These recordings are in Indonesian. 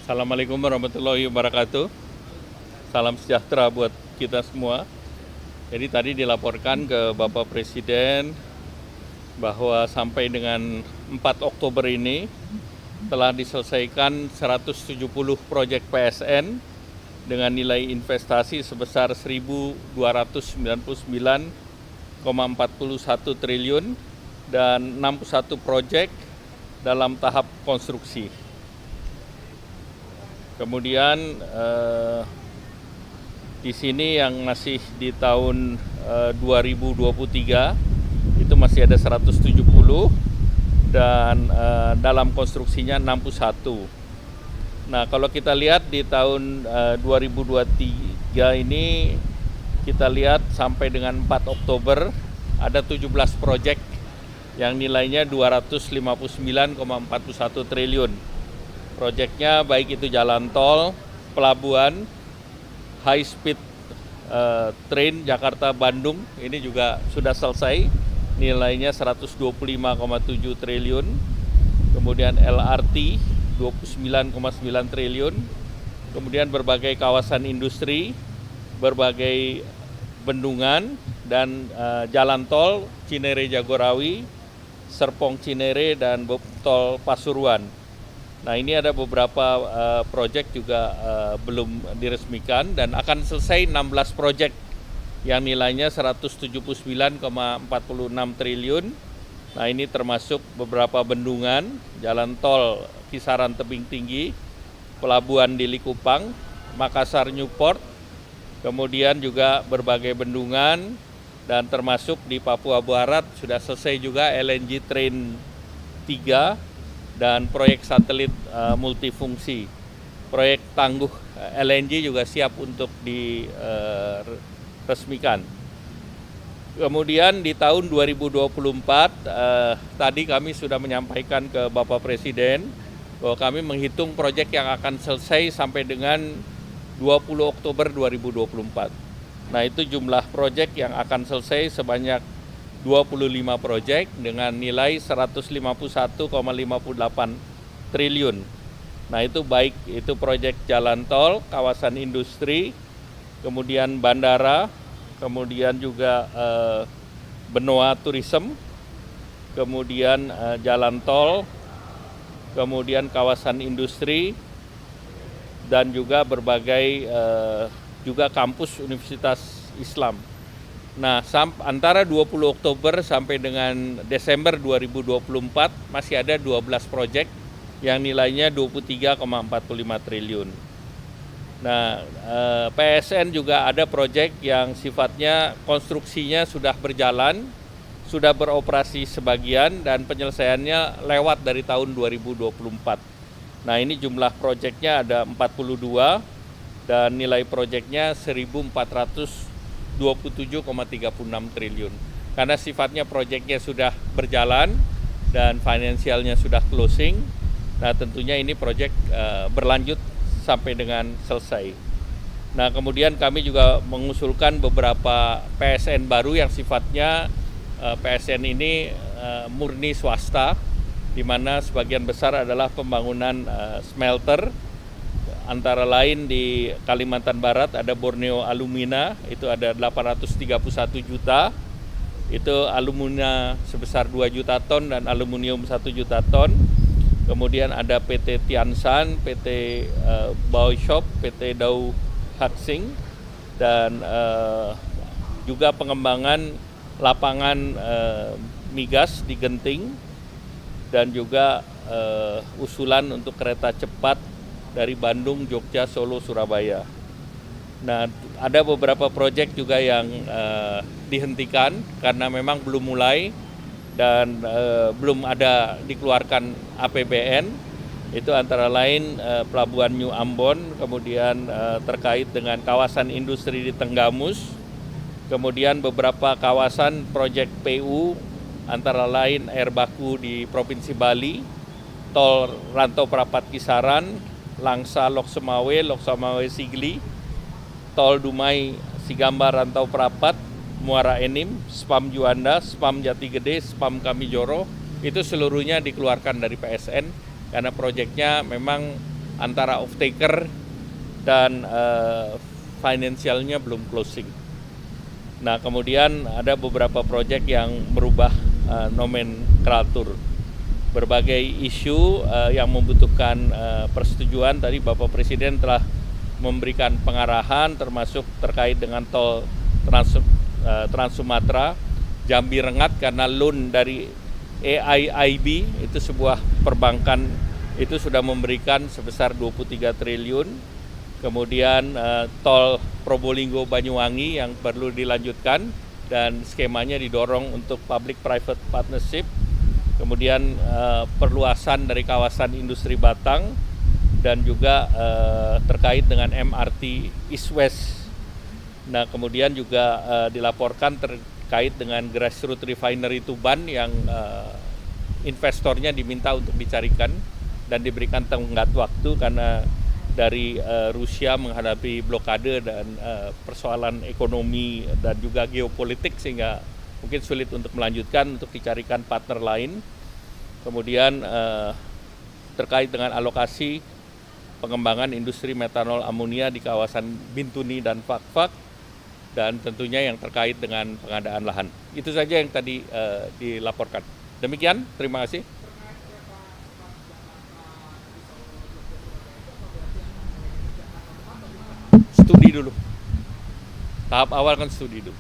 Assalamualaikum warahmatullahi wabarakatuh. Salam sejahtera buat kita semua. Jadi tadi dilaporkan ke Bapak Presiden bahwa sampai dengan 4 Oktober ini telah diselesaikan 170 proyek PSN dengan nilai investasi sebesar 1.299,41 triliun dan 61 proyek dalam tahap konstruksi. Kemudian di sini yang masih di tahun 2023 itu masih ada 170 dan dalam konstruksinya 61. Nah, kalau kita lihat di tahun 2023 ini kita lihat sampai dengan 4 Oktober ada 17 proyek yang nilainya 259,41 triliun. Proyeknya baik itu jalan tol, pelabuhan, high speed train Jakarta-Bandung ini juga sudah selesai, nilainya 125,7 triliun. Kemudian LRT 29,9 triliun. Kemudian berbagai kawasan industri, berbagai bendungan dan jalan tol Cinere Jagorawi, Serpong Cinere dan tol Pasuruan. Nah, ini ada beberapa proyek juga belum diresmikan dan akan selesai 16 proyek yang nilainya 179,46 triliun. Nah, ini termasuk beberapa bendungan, jalan tol Kisaran Tebing Tinggi, pelabuhan di Likupang, Makassar Newport, kemudian juga berbagai bendungan dan termasuk di Papua Barat sudah selesai juga LNG Train 3 dan proyek satelit multifungsi. Proyek tangguh LNG juga siap untuk diresmikan. Kemudian di tahun 2024 tadi kami sudah menyampaikan ke Bapak Presiden bahwa kami menghitung proyek yang akan selesai sampai dengan 20 Oktober 2024. Nah, itu jumlah proyek yang akan selesai sebanyak 25 proyek dengan nilai 151,58 triliun. Nah, itu baik itu proyek jalan tol, kawasan industri, kemudian bandara, kemudian juga benua tourism, kemudian jalan tol, kemudian kawasan industri, dan juga berbagai juga kampus Universitas Islam. Nah, antara 20 Oktober sampai dengan Desember 2024 masih ada 12 proyek yang nilainya 23,45 triliun. Nah, PSN juga ada proyek yang sifatnya konstruksinya sudah berjalan, sudah beroperasi sebagian dan penyelesaiannya lewat dari tahun 2024. Nah, ini jumlah proyeknya ada 42 dan nilai proyeknya 1.427,36 triliun. Karena sifatnya proyeknya sudah berjalan dan finansialnya sudah closing. Nah, tentunya ini proyek berlanjut sampai dengan selesai. Nah, kemudian kami juga mengusulkan beberapa PSN baru yang sifatnya PSN ini murni swasta, di mana sebagian besar adalah pembangunan smelter. Antara lain di Kalimantan Barat ada Borneo Alumina, itu ada 831 juta, itu alumina sebesar 2 juta ton dan aluminium 1 juta ton. Kemudian ada PT Tiansan, PT Baoshop, PT Dau Haksing, dan juga pengembangan lapangan migas di Genting, dan juga usulan untuk kereta cepat dari Bandung, Jogja, Solo, Surabaya. Nah, ada beberapa proyek juga yang dihentikan karena memang belum mulai dan belum ada dikeluarkan APBN. Itu antara lain Pelabuhan New Ambon, kemudian terkait dengan kawasan industri di Tenggamus, kemudian beberapa kawasan proyek PU antara lain air baku di Provinsi Bali, tol Rantau Prapat Kisaran, Langsa Loksemawe, Loksemawe Sigli, tol Dumai Sigamba Rantau Prapat, Muara Enim, Spam Juanda, Spam Jati Gede, Spam Kamijoro, itu seluruhnya dikeluarkan dari PSN karena proyeknya memang antara off-taker dan finansialnya belum closing. Nah, kemudian ada beberapa proyek yang merubah nomenklatur. Berbagai isu yang membutuhkan persetujuan, tadi Bapak Presiden telah memberikan pengarahan termasuk terkait dengan tol Trans Sumatera, Jambi Rengat, karena loan dari AIIB itu sebuah perbankan itu sudah memberikan sebesar 23 triliun. Kemudian tol Probolinggo Banyuwangi yang perlu dilanjutkan dan skemanya didorong untuk public private partnership. Kemudian perluasan dari kawasan industri Batang dan juga terkait dengan MRT East West. Nah, kemudian juga dilaporkan terkait dengan grassroots refinery Tuban yang investornya diminta untuk dicarikan dan diberikan tenggat waktu karena dari Rusia menghadapi blokade dan persoalan ekonomi dan juga geopolitik sehingga mungkin sulit untuk melanjutkan, untuk dicarikan partner lain. Kemudian terkait dengan alokasi pengembangan industri metanol amonia di kawasan Bintuni dan Fakfak, dan tentunya yang terkait dengan pengadaan lahan. Itu saja yang tadi dilaporkan. Demikian, terima kasih. Studi dulu. Tahap awal kan studi dulu.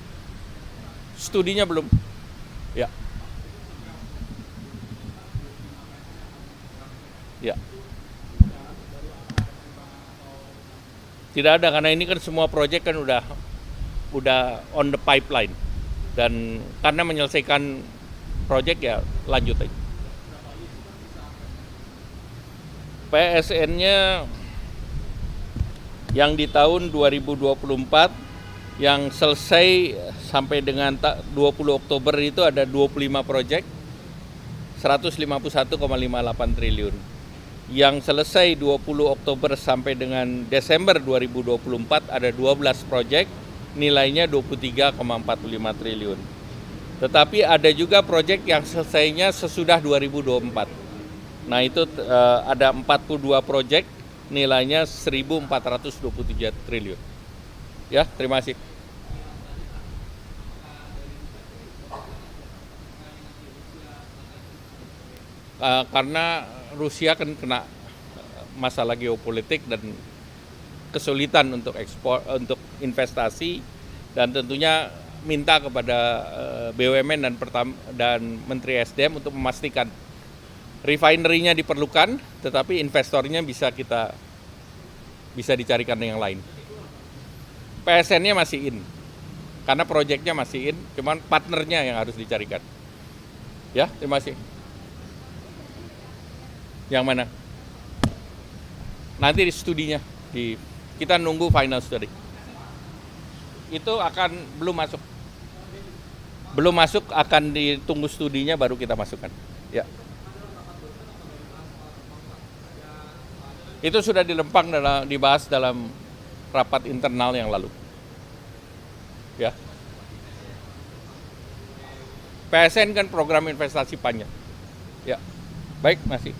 Studinya belum. Ya. Ya. Tidak ada, karena ini kan semua proyek kan udah on the pipeline. Dan karena menyelesaikan proyek ya lanjut aja. PSN-nya yang di tahun 2024 yang selesai sampai dengan 20 Oktober itu ada 25 proyek 151,58 triliun. Yang selesai 20 Oktober sampai dengan Desember 2024 ada 12 proyek nilainya 23,45 triliun. Tetapi ada juga proyek yang selesainya sesudah 2024. Nah, itu ada 42 proyek nilainya 1.423 triliun. Ya, terima kasih. Karena Rusia kan kena masalah geopolitik dan kesulitan untuk ekspor, untuk investasi, dan tentunya minta kepada BUMN dan Menteri SDM untuk memastikan refinery-nya diperlukan, tetapi investornya bisa dicarikan yang lain. PSN-nya masih in, karena proyeknya masih in, cuman partnernya yang harus dicarikan. Ya, terima kasih. Yang mana? Nanti di studinya, kita nunggu final study. Itu belum masuk, akan ditunggu studinya baru kita masukkan. Ya. Itu sudah dibahas dalam rapat internal yang lalu. Ya. PSN kan program investasi panjang. Ya. Baik, masih.